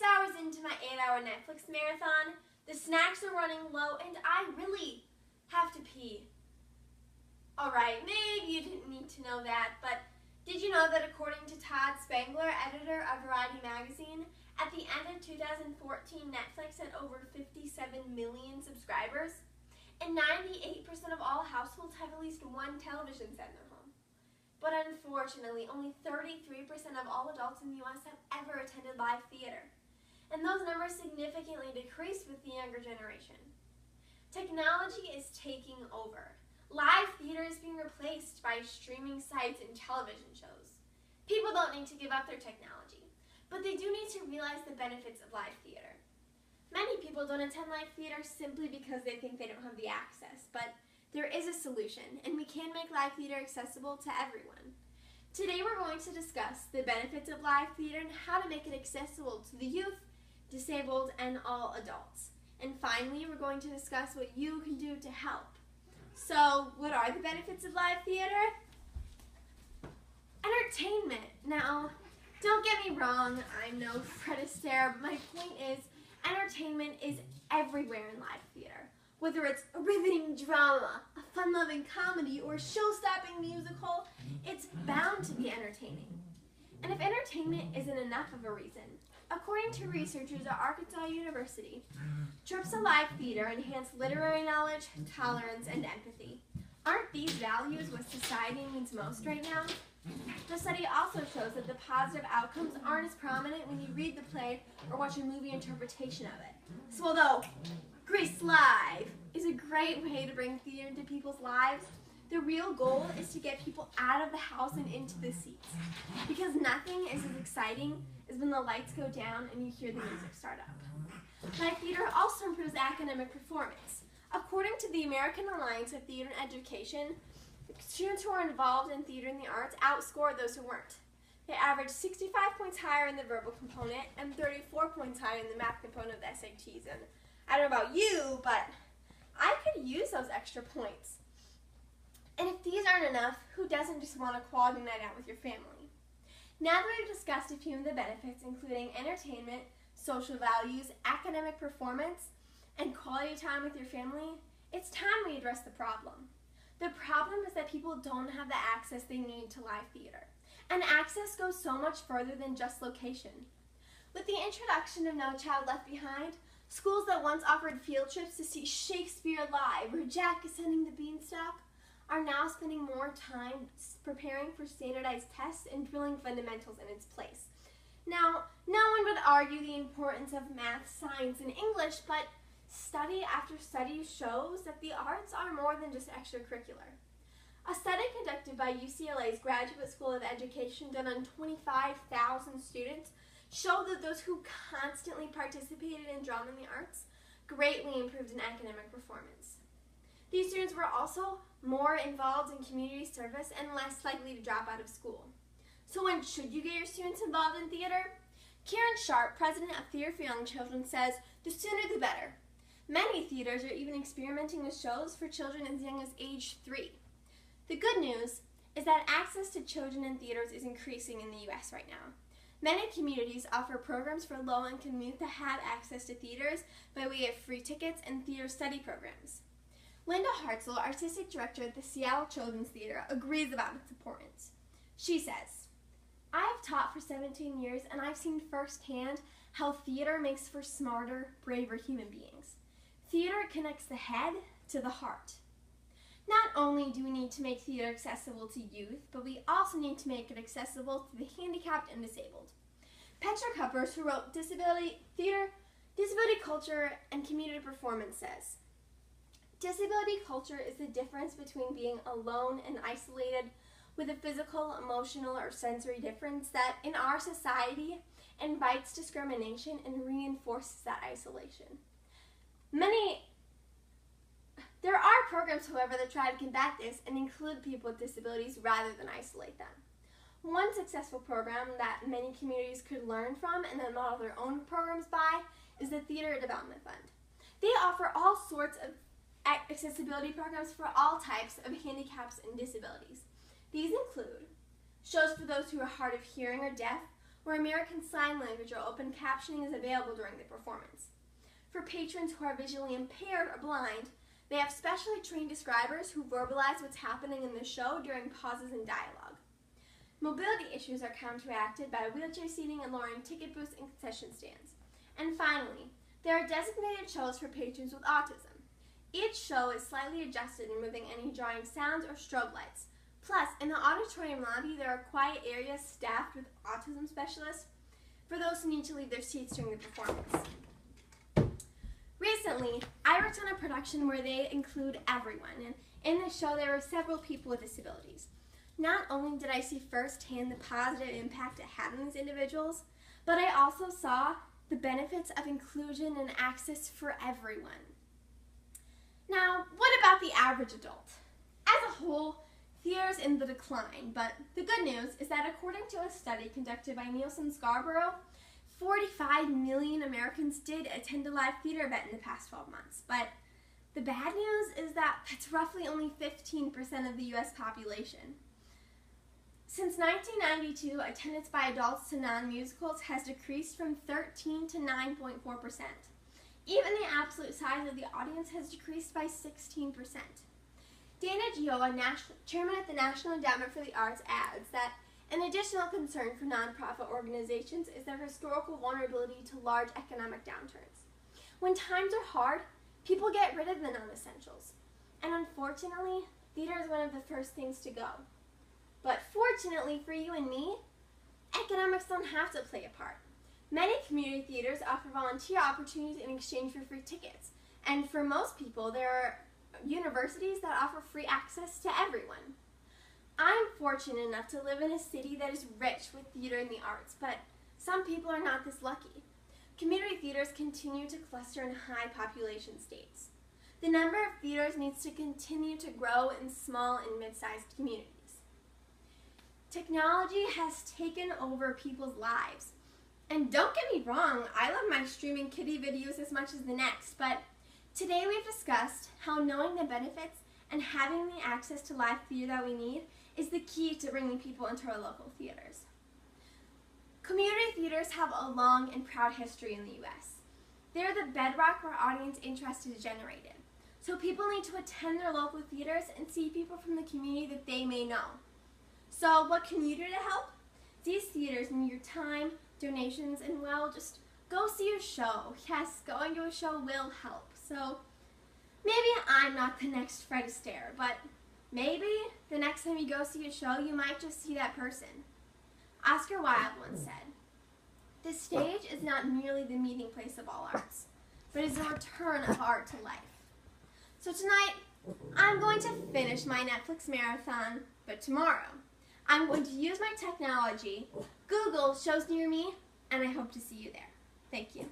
hours into my 8-hour Netflix marathon, the snacks are running low, and I really have to pee. Alright, maybe you didn't need to know that, but did you know that according to Todd Spangler, editor of Variety magazine, at the end of 2014, Netflix had over 57 million subscribers, and 98% of all households have at least one television set in their home. But unfortunately, only 33% of all adults in the U.S. have ever attended live theater, and those numbers significantly decreased with the younger generation. Technology is taking over. Live theater is being replaced by streaming sites and television shows. People don't need to give up their technology, but they do need to realize the benefits of live theater. Many people don't attend live theater simply because they think they don't have the access, but there is a solution, and we can make live theater accessible to everyone. Today we're going to discuss the benefits of live theater and how to make it accessible to the youth, disabled, and all adults. And finally, we're going to discuss what you can do to help. So, what are the benefits of live theater? Entertainment. Now, don't get me wrong, I'm no Fred Astaire, but my point is, entertainment is everywhere in live theater. Whether it's a riveting drama, a fun-loving comedy, or a show-stopping musical, it's bound to be entertaining. And if entertainment isn't enough of a reason, according to researchers at Arkansas University, trips to live theater enhance literary knowledge, tolerance, and empathy. Aren't these values what society needs most right now? The study also shows that the positive outcomes aren't as prominent when you read the play or watch a movie interpretation of it. So although Grease Live is a great way to bring theater into people's lives, the real goal is to get people out of the house and into the seats. Because nothing is as exciting as when the lights go down and you hear the music start up. Live theater also improves academic performance. According to the American Alliance of Theater and Education, students who are involved in theater and the arts outscore those who weren't. They averaged 65 points higher in the verbal component and 34 points higher in the math component of the SATs. And I don't know about you, but I could use those extra points. And if these aren't enough, who doesn't just want a quality night out with your family? Now that we've discussed a few of the benefits, including entertainment, social values, academic performance, and quality time with your family, it's time we address the problem. The problem is that people don't have the access they need to live theater. And access goes so much further than just location. With the introduction of No Child Left Behind, schools that once offered field trips to see Shakespeare live or Jack ascending the beanstalk are now spending more time preparing for standardized tests and drilling fundamentals in its place. Now, no one would argue the importance of math, science, and English, but study after study shows that the arts are more than just extracurricular. A study conducted by UCLA's Graduate School of Education done on 25,000 students showed that those who constantly participated in drama and the arts greatly improved in academic performance. These students were also more involved in community service and less likely to drop out of school. So when should you get your students involved in theater? Karen Sharp, president of Theater for Young Children, says the sooner the better. Many theaters are even experimenting with shows for children as young as age 3. The good news is that access to children in theaters is increasing in the U.S. right now. Many communities offer programs for low-income youth to have access to theaters by way of free tickets and theater study programs. Linda Hartzell, artistic director at the Seattle Children's Theater, agrees about its importance. She says, "I have taught for 17 years and I've seen firsthand how theater makes for smarter, braver human beings. Theater connects the head to the heart. Not only do we need to make theater accessible to youth, but we also need to make it accessible to the handicapped and disabled." Petra Kuppers, who wrote Disability Culture and Community Performance, says, "Disability culture is the difference between being alone and isolated with a physical, emotional, or sensory difference that, in our society, invites discrimination and reinforces that isolation. There are programs, however, that try to combat this and include people with disabilities rather than isolate them. One successful program that many communities could learn from and then model their own programs by is the Theater Development Fund. They offer all sorts of accessibility programs for all types of handicaps and disabilities. These include shows for those who are hard of hearing or deaf, where American Sign Language or open captioning is available during the performance. For patrons who are visually impaired or blind, they have specially trained describers who verbalize what's happening in the show during pauses and dialogue. Mobility issues are counteracted by wheelchair seating and lowering ticket booths and concession stands. And finally, there are designated shows for patrons with autism. Each show is slightly adjusted, removing any jarring sounds or strobe lights. Plus, in the auditorium lobby, there are quiet areas staffed with autism specialists for those who need to leave their seats during the performance. Recently, I worked on a production where they include everyone, and in the show there were several people with disabilities. Not only did I see firsthand the positive impact it had on these individuals, but I also saw the benefits of inclusion and access for everyone. Now, what about the average adult? As a whole, theater is in the decline, but the good news is that according to a study conducted by Nielsen Scarborough, 45 million Americans did attend a live theater event in the past 12 months. But the bad news is that that's roughly only 15% of the U.S. population. Since 1992, attendance by adults to non-musicals has decreased from 13 to 9.4%. Even the absolute size of the audience has decreased by 16%. Dana Gio, chairman at the National Endowment for the Arts, adds that an additional concern for nonprofit organizations is their historical vulnerability to large economic downturns. When times are hard, people get rid of the non-essentials. And unfortunately, theater is one of the first things to go. But fortunately for you and me, economics don't have to play a part. Many community theaters offer volunteer opportunities in exchange for free tickets. And for most people, there are universities that offer free access to everyone. I'm fortunate enough to live in a city that is rich with theater and the arts, but some people are not this lucky. Community theaters continue to cluster in high population states. The number of theaters needs to continue to grow in small and mid-sized communities. Technology has taken over people's lives. And don't get me wrong, I love my streaming kiddie videos as much as the next, but today we've discussed how knowing the benefits and having the access to live theater that we need is the key to bringing people into our local theaters. Community theaters have a long and proud history in the U.S. They're the bedrock where audience interest is generated. So people need to attend their local theaters and see people from the community that they may know. So what can you do to help? These theaters need your time, donations, and well, just go see a show. Yes, going to a show will help. So maybe I'm not the next Fred Astaire, but maybe the next time you go see a show, you might just see that person. Oscar Wilde once said, "The stage is not merely the meeting place of all arts, but is a return of art to life." So tonight, I'm going to finish my Netflix marathon, but tomorrow, I'm going to use my technology, Google shows near me, and I hope to see you there. Thank you.